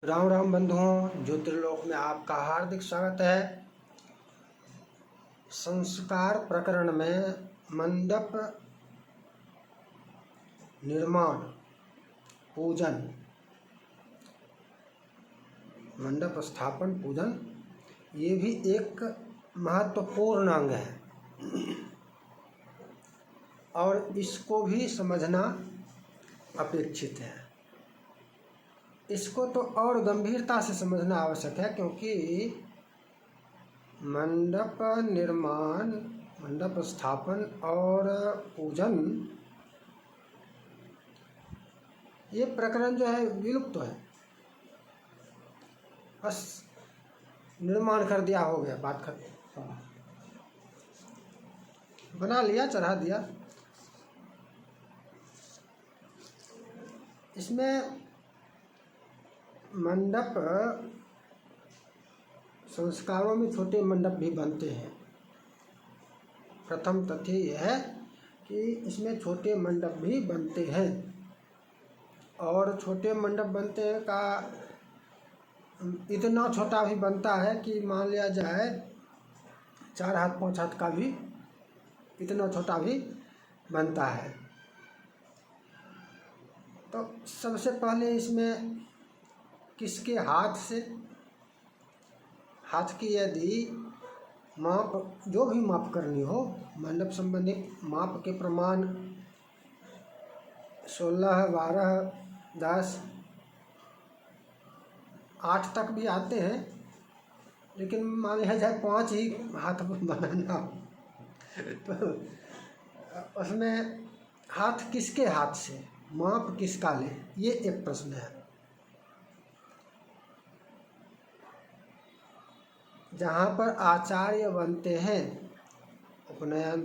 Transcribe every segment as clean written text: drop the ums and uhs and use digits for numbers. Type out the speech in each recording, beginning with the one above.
राम राम बंधुओं, ज्योतिर्लोक में आपका हार्दिक स्वागत है। संस्कार प्रकरण में मंडप निर्माण पूजन, मंडप स्थापन पूजन, ये भी एक महत्वपूर्ण अंग है और इसको भी समझना अपेक्षित है। इसको तो और गंभीरता से समझना आवश्यक है, क्योंकि मंडप निर्माण, मंडप स्थापन और पूजन, ये प्रकरण जो है विलुप्त तो है। बस निर्माण कर दिया, हो गया, बात खत्म, बना लिया, चढ़ा दिया। इसमें मंडप, संस्कारों में छोटे मंडप भी बनते हैं। प्रथम तथ्य यह है कि इसमें छोटे मंडप भी बनते हैं, और छोटे मंडप बनते हैं का इतना छोटा भी बनता है कि मान लिया जाए 4 हाथ 5 हाथ का भी, इतना छोटा भी बनता है। तो सबसे पहले इसमें किसके हाथ से, हाथ की यदि माप, जो भी माप करनी हो, मंडप संबंधी माप के प्रमाण 16, 12, 10, 8 तक भी आते हैं, लेकिन मान लिया जाए 5 ही हाथ बनाना हो तो उसमें हाथ किसके हाथ से, माप किसका ले, ये एक प्रश्न है। जहाँ पर आचार्य बनते हैं उपनयन,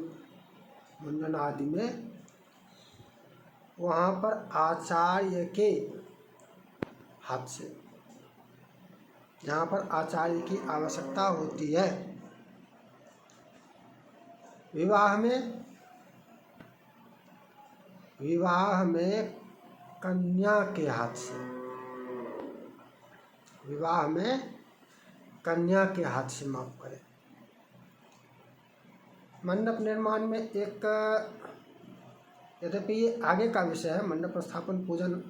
मुंडन आदि में, वहाँ पर आचार्य के हाथ से, जहाँ पर आचार्य की आवश्यकता होती है। विवाह में कन्या के हाथ से, विवाह में कन्या के हाथ से माप करें। मंडप निर्माण में एक, यद्यपि ये आगे का विषय है, मंडप स्थापन पूजन,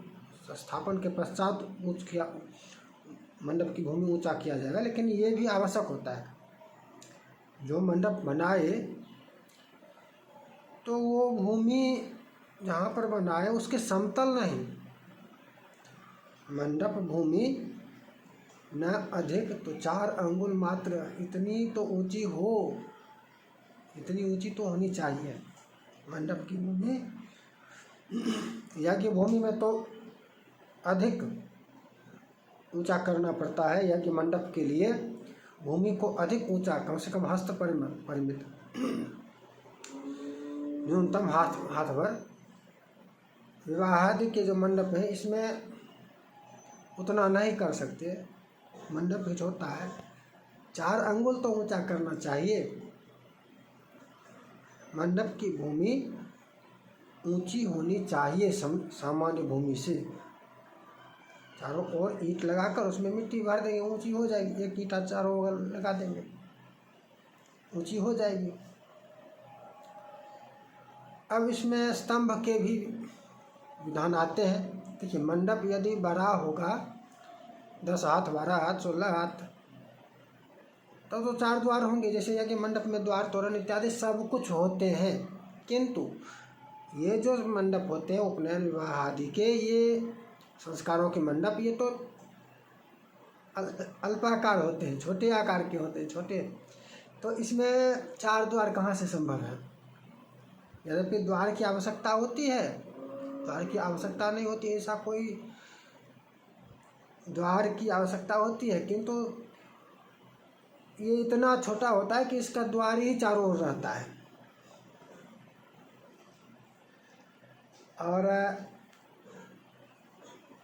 स्थापन के पश्चात ऊंच किया, मंडप की भूमि ऊंचा किया जाएगा, लेकिन ये भी आवश्यक होता है। जो मंडप बनाए तो वो भूमि जहाँ पर बनाए उसके समतल नहीं, मंडप भूमि न अधिक तो 4 अंगुल मात्र, इतनी तो ऊंची हो, इतनी ऊंची तो होनी चाहिए मंडप की भूमि। यज्ञ भूमि में तो अधिक ऊंचा करना पड़ता है। यज्ञ मंडप के लिए भूमि को अधिक ऊंचा, कम से कम हस्त परिमित, न्यूनतम हाथ भर। विवाहादि के जो मंडप है, इसमें उतना नहीं कर सकते, मंडप ही छोटा है, 4 अंगुल तो ऊंचा करना चाहिए। मंडप की भूमि ऊंची होनी चाहिए सामान्य भूमि से। चारों ओर ईंट लगाकर उसमें मिट्टी भर देंगे, ऊंची हो जाएगी। एक ईंटा चारों ओर लगा देंगे, ऊंची हो जाएगी। अब इसमें स्तंभ के भी विधान आते हैं। देखिए, मंडप यदि बड़ा होगा, 10 हाथ, 12 हाथ, 16 हाथ, तब तो 4 द्वार होंगे। जैसे यज्ञ मंडप में द्वार, तोरण इत्यादि सब कुछ होते हैं, किंतु ये जो मंडप होते हैं उपनयन विवाह आदि के, ये संस्कारों के मंडप, ये तो अल्पाकार होते हैं, छोटे आकार के होते हैं, छोटे। तो इसमें 4 द्वार कहाँ से संभव है? यद्यपि द्वार की आवश्यकता होती है, द्वार की आवश्यकता नहीं होती ऐसा कोई, द्वार की आवश्यकता होती है, किंतु ये इतना छोटा होता है कि इसका द्वार ही चारों ओर रहता है। और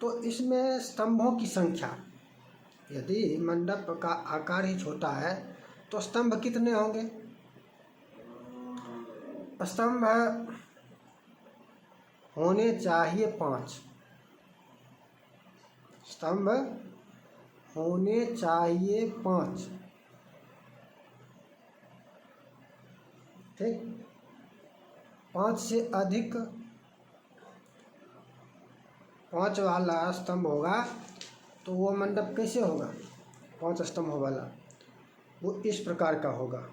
तो इसमें स्तंभों की संख्या, यदि मंडप का आकार ही छोटा है तो स्तंभ कितने होंगे? स्तंभ होने चाहिए 5 स्तंभ होने चाहिए 5। ठीक, 5 से अधिक 5 वाला स्तंभ होगा तो वो मंडप कैसे होगा? 5 स्तंभ वाला वो इस प्रकार का होगा,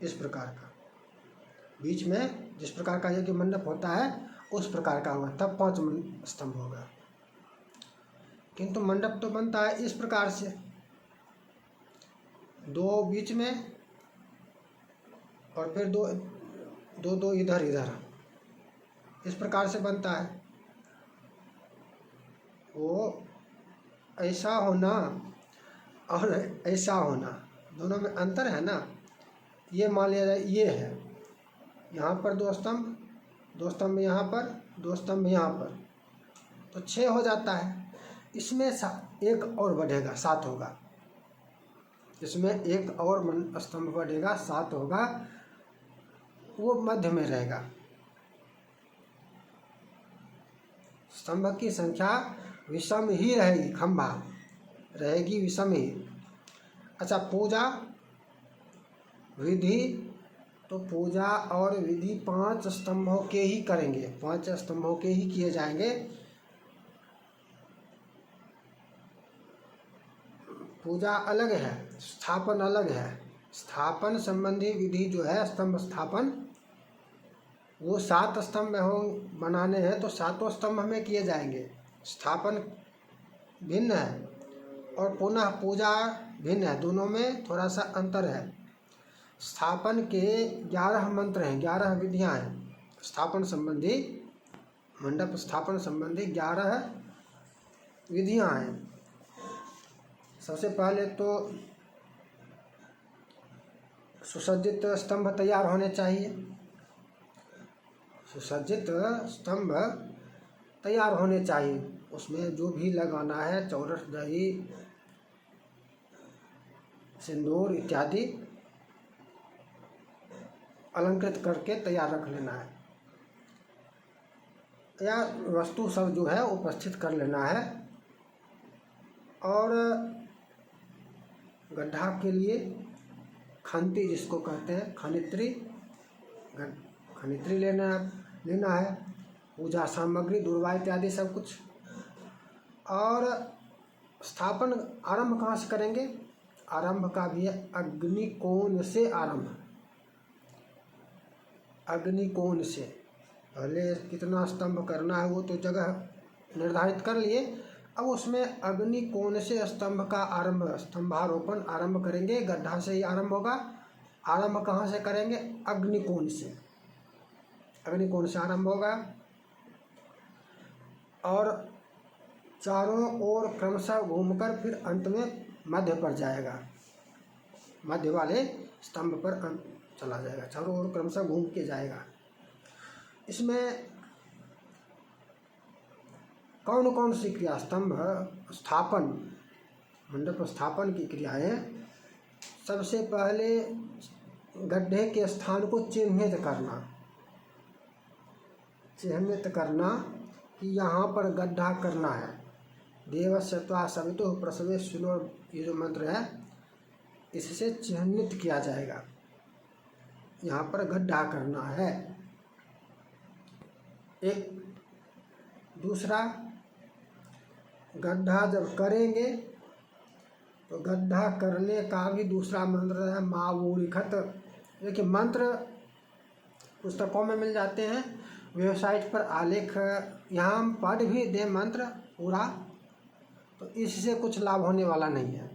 इस प्रकार का, बीच में जिस प्रकार का यज्ञ मंडप होता है उस प्रकार का होगा, तब 5 स्तंभ होगा। किंतु मंडप तो बनता है इस प्रकार से, 2 बीच में और फिर दो इधर इधर, इस प्रकार से बनता है। वो ऐसा होना और ऐसा होना, दोनों में अंतर है ना। ये मान लिया जाए ये है, यहाँ पर 2 स्तंभ, 2 स्तंभ यहाँ पर, 2 स्तंभ यहाँ पर, तो 6 हो जाता है। इसमें एक और बढ़ेगा, 7 होगा। इसमें एक और स्तंभ बढ़ेगा, 7 होगा, वो मध्य में रहेगा। स्तंभ की संख्या विषम ही रहेगी, खंभा रहेगी विषम ही। अच्छा, पूजा विधि, तो पूजा और विधि 5 स्तंभों के ही करेंगे, 5 स्तंभों के ही किए जाएंगे। पूजा अलग है, स्थापन अलग है। स्थापन संबंधी विधि जो है, स्तंभ स्थापन, वो 7 स्तंभ हो बनाने हैं तो 7 स्तंभ हमें किए जाएंगे। स्थापन भिन्न है और पुनः पूजा भिन्न है, दोनों में थोड़ा सा अंतर है। स्थापन के 11 मंत्र हैं, 11 विधियां हैं स्थापन संबंधी, मंडप स्थापन संबंधी 11 विधियां हैं। सबसे पहले तो सुसज्जित स्तंभ तैयार होने चाहिए, सुसज्जित स्तंभ तैयार होने चाहिए। उसमें जो भी लगाना है, चौरस, दही, सिंदूर इत्यादि अलंकृत करके तैयार रख लेना है, या वस्तु सब जो है उपस्थित कर लेना है। और गड्ढा के लिए खंती जिसको कहते हैं, खनित्री लेना है, पूजा सामग्री, दुर्वा इत्यादि सब कुछ। और स्थापन आरंभ कहाँ से करेंगे? आरंभ का भी है अग्निकोण से आरंभ, अग्निकोण से। पहले कितना स्तंभ करना है वो तो जगह निर्धारित कर लिए, अब उसमें अग्निकोण से स्तंभ का आरंभ, स्तंभारोपण आरंभ करेंगे। गड्ढा से ही आरंभ होगा। आरंभ कहाँ से करेंगे? अग्निकोण से, अग्निकोण से आरंभ होगा और चारों ओर क्रमशः घूमकर फिर अंत में मध्य पर जाएगा, मध्य वाले स्तंभ पर चला जाएगा, चारों ओर क्रमशः घूम के जाएगा। इसमें कौन कौन सी क्रिया, स्तंभ स्थापन, मंडप स्थापन की क्रियाएं, सबसे पहले गड्ढे के स्थान को चिन्हित करना, चिन्हित करना कि यहाँ पर गड्ढा करना है। देवस्य त्वा सवितुः प्रसवे सुनो, ये जो मंत्र है इससे चिन्हित किया जाएगा, यहाँ पर गड्ढा करना है। एक दूसरा, गड्ढा जब करेंगे तो गड्ढा करने का भी दूसरा मंत्र है मावूरिखत। देखिए, मंत्र पुस्तकों में मिल जाते हैं, वेबसाइट पर आलेख, यहाँ हम पढ़ भी दें मंत्र पूरा तो इससे कुछ लाभ होने वाला नहीं है,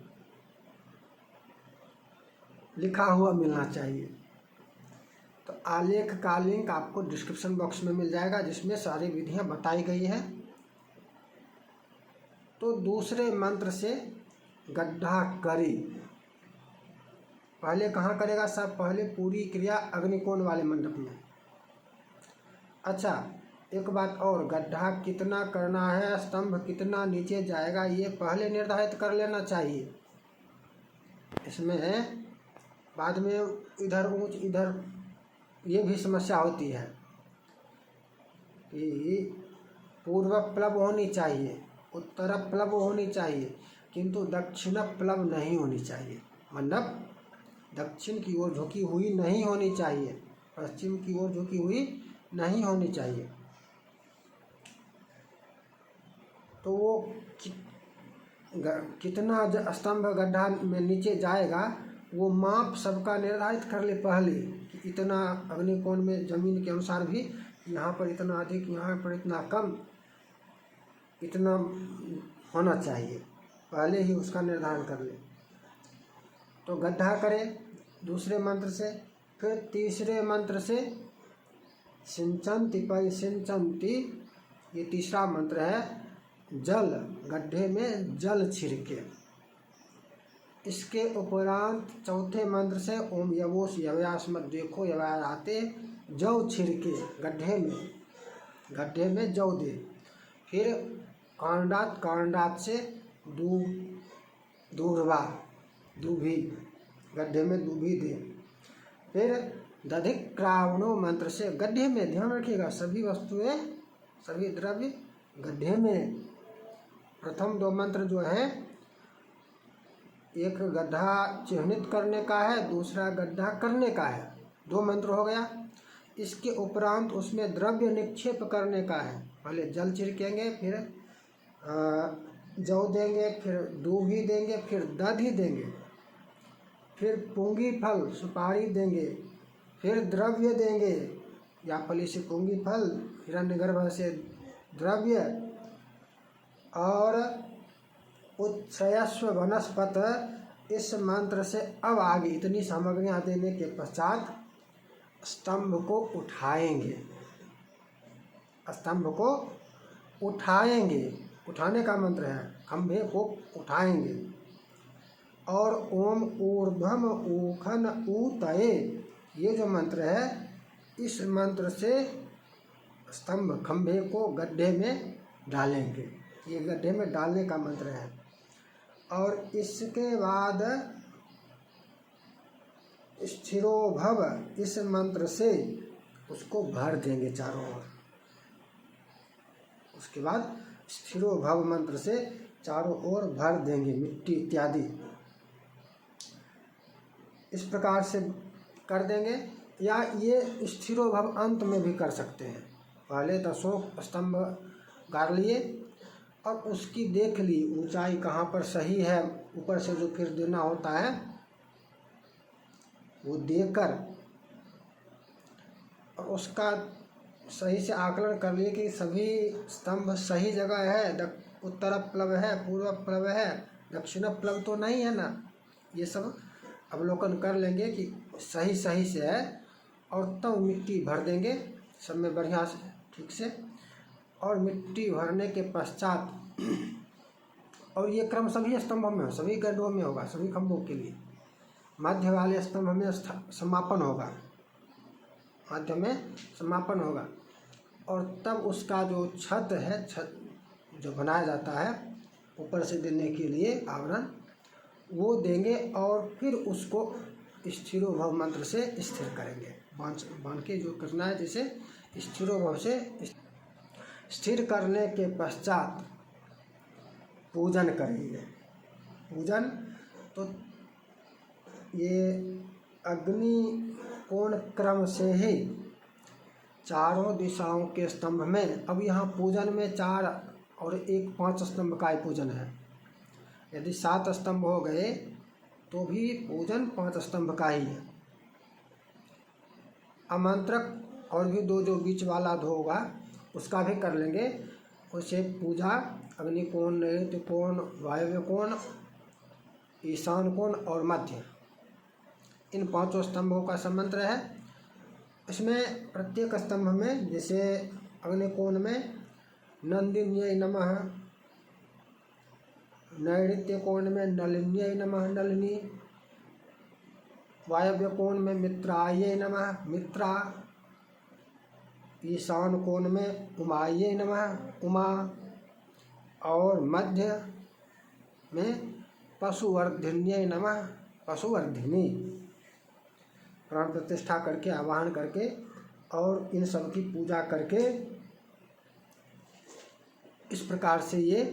लिखा हुआ मिलना चाहिए। तो आलेख का लिंक आपको डिस्क्रिप्शन बॉक्स में मिल जाएगा, जिसमें सारी विधियां बताई गई हैं। तो दूसरे मंत्र से गड्ढा करी, पहले कहाँ करेगा सब? पहले पूरी क्रिया अग्निकोण वाले मंडप में। अच्छा, एक बात और, गड्ढा कितना करना है, स्तंभ कितना नीचे जाएगा, ये पहले निर्धारित कर लेना चाहिए। इसमें बाद में इधर ऊंच इधर ये भी समस्या होती है कि पूर्व प्लब होनी चाहिए, उत्तर प्लव होनी चाहिए, किंतु दक्षिण प्लव नहीं होनी चाहिए। मंडप दक्षिण की ओर झुकी हुई नहीं होनी चाहिए, पश्चिम की ओर झुकी हुई नहीं होनी चाहिए। तो वो कितना स्तंभ गड्ढा में नीचे जाएगा वो माप सबका निर्धारित कर ले पहले कि इतना अग्निकोण में जमीन के अनुसार भी यहाँ पर इतना अधिक, यहाँ पर इतना कम, इतना होना चाहिए, पहले ही उसका निर्धारण कर ले। तो गड्ढा करें दूसरे मंत्र से। फिर तीसरे मंत्र से सिंचन्ति परिसिंचन्ति, ये तीसरा मंत्र है, जल गड्ढे में जल छिड़के। इसके उपरांत चौथे मंत्र से ओम यवोश यव्यास्मत, देखो यव्यास आते जौ छिड़के गड्ढे में जौ दे। फिर कांडात से दूर्वा दूभी, गड्ढे में दूभी दे। फिर दधिक क्रावणो मंत्र से गड्ढे में, ध्यान रखिएगा सभी वस्तुएं सभी द्रव्य गड्ढे में। प्रथम दो मंत्र जो है, एक गड्ढा चिह्नित करने का है, दूसरा गड्ढा करने का है, दो मंत्र हो गया। इसके उपरांत उसमें द्रव्य निक्षेप करने का है। पहले जल छिड़केंगे, फिर जौ देंगे, फिर दूभी देंगे, फिर दधि देंगे, फिर पुंगी फल सुपारी देंगे, फिर द्रव्य देंगे, या फली से पुंगी फल, हिरण्यगर्भ से द्रव्य, और उत्सयस्व वनस्पत। इस मंत्र से अब आगे इतनी सामग्रियाँ देने के पश्चात स्तंभ को उठाएंगे, स्तंभ को उठाएंगे, उठाने का मंत्र है, खंभे को उठाएंगे। और ओम ऊर्ध्वम ऊखन ऊतये, ये जो मंत्र है, इस मंत्र से स्तंभ खंभे को गड्ढे में डालेंगे, ये गड्ढे में डालने का मंत्र है। और इसके बाद स्थिरोभव, इस मंत्र से उसको भर देंगे चारों ओर। उसके बाद स्थिरोभव मंत्र से चारों ओर भर देंगे मिट्टी इत्यादि। इस प्रकार से कर देंगे, या ये स्थिरोभव अंत में भी कर सकते हैं। पहले 10 स्तंभ गाड़ लिए और उसकी देख ली ऊंचाई कहाँ पर सही है, ऊपर से जो फिर देना होता है वो देकर, और उसका सही से आकलन कर लिए कि सभी स्तंभ सही जगह है, उत्तर प्लव है, पूर्व प्लव है, दक्षिण प्लव तो नहीं है ना, ये सब अवलोकन कर लेंगे कि सही से है। और तब मिट्टी भर देंगे सब में बढ़िया से ठीक से। और मिट्टी भरने के पश्चात, और ये क्रम सभी स्तंभों में, सभी गड्ढों में होगा, सभी खंभों के लिए। मध्य वाले स्तंभ में समापन होगा, मध्य में समापन होगा। और तब उसका जो छत है, छत जो बनाया जाता है ऊपर से देने के लिए आवरण, वो देंगे। और फिर उसको स्थिरोभव मंत्र से स्थिर करेंगे, बांध के जो करना है, जैसे स्थिरोभव से स्थिर करने के पश्चात पूजन करेंगे। पूजन तो ये अग्नि कोण क्रम से ही चारों दिशाओं के स्तंभ में, अब यहाँ पूजन में 4 और 1 5 स्तंभ का ही पूजन है। यदि 7 स्तंभ हो गए तो भी पूजन 5 स्तंभ का ही है। आमंत्रक और भी 2 जो बीच वाला होगा उसका भी कर लेंगे। उसे पूजा अग्निकोण, नैऋत्य कोण, वायव्य कोण, ईशान कोण और मध्य, इन 5 स्तंभों का संमंत्र है। इसमें प्रत्येक स्तंभ में, जैसे अग्निकोण में नंदिन्यै नमः, नैऋत्य कोण में नलिन्यै नमः नलिनी, वायव्य कोण में मित्रायै नमः मित्रा, ईशान कोण में उमायै नमः उमा, और मध्य में पशुवर्धिन्यै नमः पशुवर्धिनी। प्राण प्रतिष्ठा करके, आवाहन करके और इन सब की पूजा करके, इस प्रकार से ये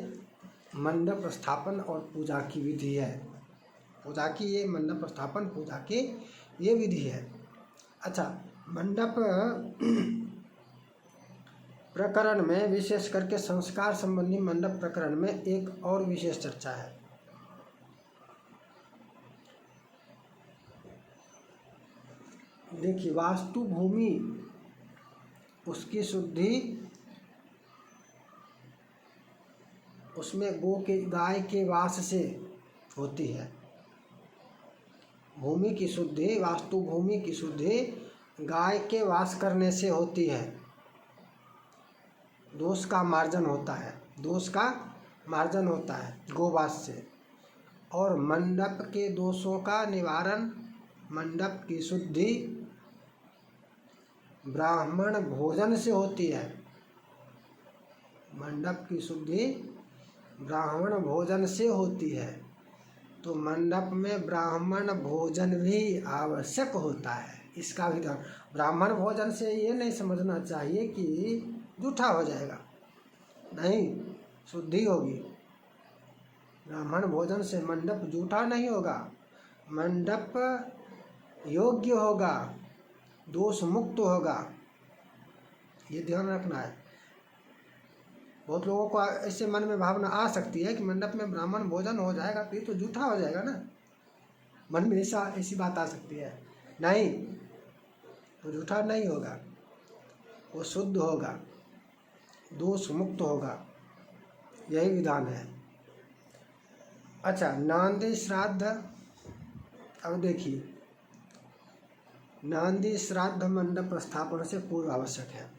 मंडप स्थापन और पूजा की विधि है। पूजा की ये मंडप स्थापन पूजा की ये विधि है। अच्छा, मंडप प्रकरण में विशेष करके संस्कार संबंधी मंडप प्रकरण में एक और विशेष चर्चा है। देखिए, वास्तु भूमि उसकी शुद्धि उसमें गाय के वास से होती है। भूमि की शुद्धि, वास्तु भूमि की शुद्धि गाय के वास करने से होती है। दोष का मार्जन होता है, दोष का मार्जन होता है गोवास से। और मंडप के दोषों का निवारण, मंडप की शुद्धि ब्राह्मण भोजन से होती है। मंडप की शुद्धि ब्राह्मण भोजन से होती है। तो मंडप में ब्राह्मण भोजन भी आवश्यक होता है। इसका भी ध्यान, ब्राह्मण भोजन से ये नहीं समझना चाहिए कि जूठा हो जाएगा, नहीं, शुद्धि होगी। ब्राह्मण भोजन से मंडप जूठा नहीं होगा, मंडप योग्य होगा, दोष मुक्त होगा। ये ध्यान रखना है। बहुत लोगों को ऐसे मन में भावना आ सकती है कि मंडप में ब्राह्मण भोजन हो जाएगा तो ये तो जूठा हो जाएगा ना, मन में ऐसी बात आ सकती है। नहीं, वो जूठा नहीं होगा, वो शुद्ध होगा, दोष मुक्त होगा। यही विधान है। अच्छा, नांदी श्राद्ध, अब देखिए, नांदी श्राद्ध मंडप स्थापन से पूर्व आवश्यक है।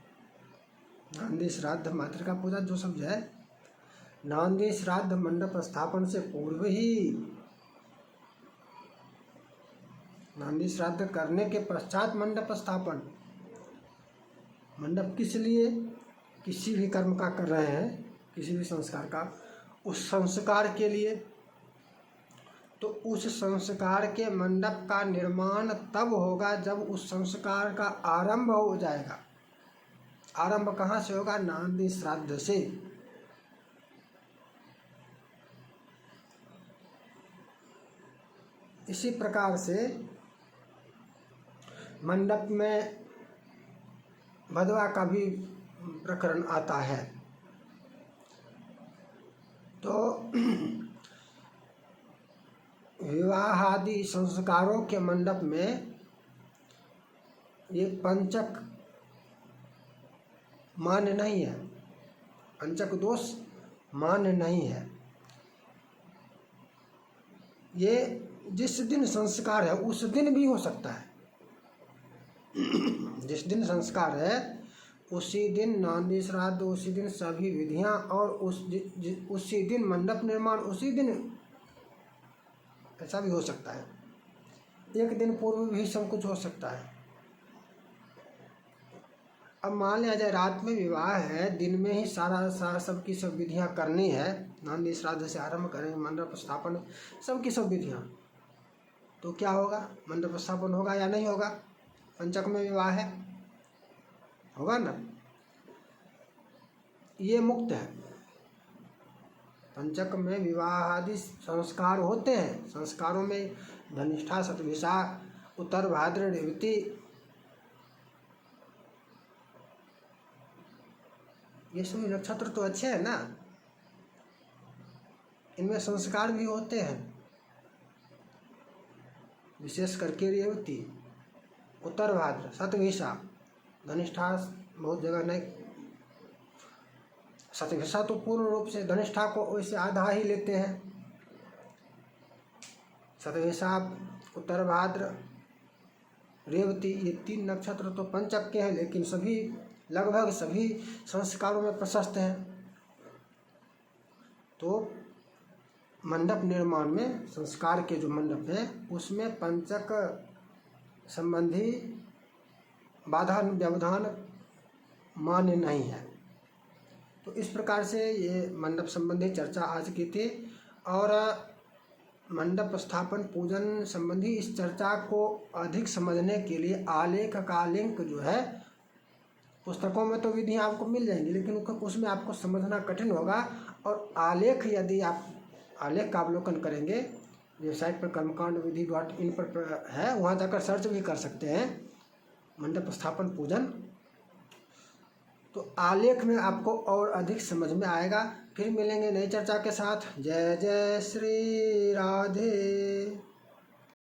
नांदी श्राद्ध मातृका पूजा जो समझ है, नांदी श्राद्ध मंडप स्थापन से पूर्व ही, नांदी श्राद्ध करने के पश्चात मंडप स्थापन। मंडप किस लिए, किसी भी कर्म का कर रहे हैं, किसी भी संस्कार का, उस संस्कार के लिए, तो उस संस्कार के मंडप का निर्माण तब होगा जब उस संस्कार का आरंभ हो जाएगा। आरंभ कहाँ से होगा? नांदी श्राद्ध से। इसी प्रकार से मंडप में भदवा का भी प्रकरण आता है। तो विवाह आदि संस्कारों के मंडप में ये पंचक मान्य नहीं है, पंचक दोष मान्य नहीं है। ये जिस दिन संस्कार है उस दिन भी हो सकता है। जिस दिन संस्कार है उसी दिन नांदी श्राद्ध, उसी दिन सभी विधियां, और उसी दिन मंडप निर्माण, उसी दिन, ऐसा भी हो सकता है। एक दिन पूर्व भी सब कुछ हो सकता है। अब मान लिया जाए रात में विवाह है, दिन में ही सारा सबकी सब विधियां करनी है, नांदी श्राद्ध से आरंभ करेंगे, मंडप स्थापन, सबकी सब विधियां, तो क्या होगा? मंडप स्थापन होगा या नहीं होगा? पंचक में विवाह है, होगा ना? ये मुक्त है। पंचक में विवाह आदि संस्कार होते हैं। संस्कारों में धनिष्ठा, शतभिषा, उत्तर भाद्र, रेवती, ये सभी नक्षत्र तो अच्छे हैं ना, इनमें संस्कार भी होते हैं। विशेष करके रेवती, उत्तर भाद्र, शतभिषा, धनिष्ठा बहुत जगह नहीं, शतभिषा तो पूर्ण रूप से धनिष्ठा को वैसे आधा ही लेते हैं। शतभिषा, उत्तर भाद्र, रेवती, ये 3 नक्षत्र तो पंचक के हैं, लेकिन सभी, लगभग सभी संस्कारों में प्रशस्त हैं। तो मंडप निर्माण में, संस्कार के जो मंडप है उसमें पंचक संबंधी बाधा व्यवधान मान्य नहीं है। तो इस प्रकार से ये मंडप संबंधी चर्चा आज की थी। और मंडप स्थापन पूजन संबंधी इस चर्चा को अधिक समझने के लिए आलेख का लिंक जो है, पुस्तकों में तो विधियाँ आपको मिल जाएंगी, लेकिन उसमें आपको समझना कठिन होगा। और आलेख यदि आप आलेख का अवलोकन करेंगे, वेबसाइट पर कर्मकांड-विधि.in पर है, वहाँ जाकर सर्च भी कर सकते हैं मंडप स्थापन पूजन। तो आलेख में आपको और अधिक समझ में आएगा। फिर मिलेंगे नई चर्चा के साथ। जय जय श्री राधे।